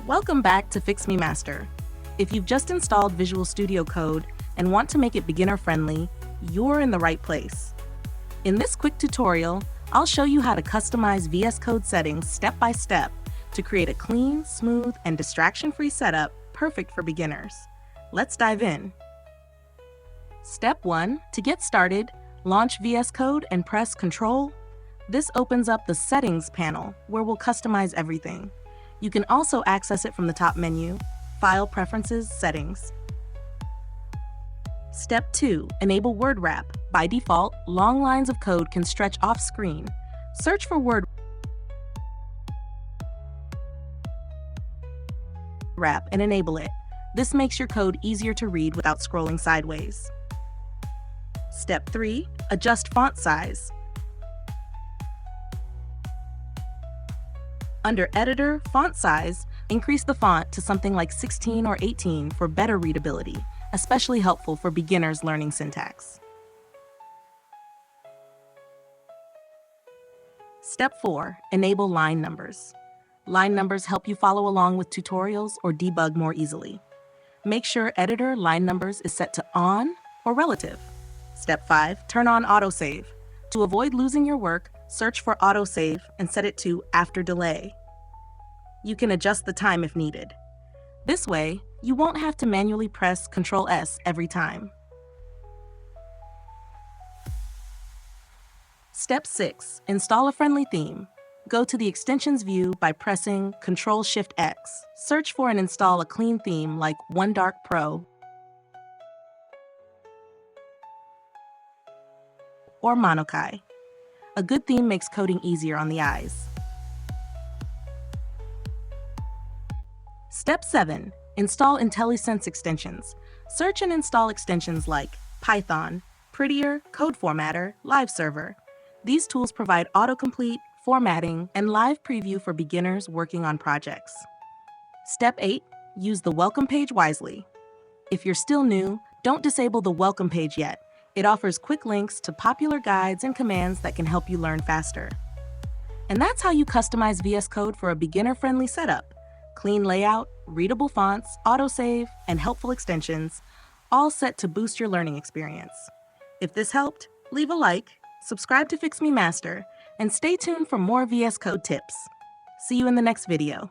Welcome back to Fix Me Master. If you've just installed Visual Studio Code and want to make it beginner-friendly, you're in the right place. In this quick tutorial, I'll show you how to customize VS Code settings step by step to create a clean, smooth, and distraction-free setup perfect for beginners. Let's dive in. Step 1. To get started, launch VS Code and press Ctrl. This opens up the Settings panel, where we'll customize everything. You can also access it from the top menu, File Preferences, Settings. Step 2. Enable word wrap. By default, long lines of code can stretch off screen. Search for word wrap and enable it. This makes your code easier to read without scrolling sideways. Step 3. Adjust font size. Under Editor, Font Size, increase the font to something like 16 or 18 for better readability, especially helpful for beginners learning syntax. Step 4. Enable line numbers. Line numbers help you follow along with tutorials or debug more easily. Make sure Editor line numbers is set to On or Relative. Step 5. Turn on autosave. To avoid losing your work, search for autosave and set it to After Delay. You can adjust the time if needed. This way, you won't have to manually press Ctrl+S every time. Step 6. Install a friendly theme. Go to the Extensions view by pressing Ctrl+Shift+X. Search for and install a clean theme like OneDark Pro or Monokai. A good theme makes coding easier on the eyes. Step 7. Install IntelliSense extensions. Search and install extensions like Python, Prettier, Code Formatter, Live Server. These tools provide autocomplete, formatting, and live preview for beginners working on projects. Step 8. Use the welcome page wisely. If you're still new, don't disable the welcome page yet. It offers quick links to popular guides and commands that can help you learn faster. And that's how you customize VS Code for a beginner-friendly setup. Clean layout, readable fonts, autosave, and helpful extensions, all set to boost your learning experience. If this helped, leave a like, subscribe to Fix Me Master, and stay tuned for more VS Code tips. See you in the next video.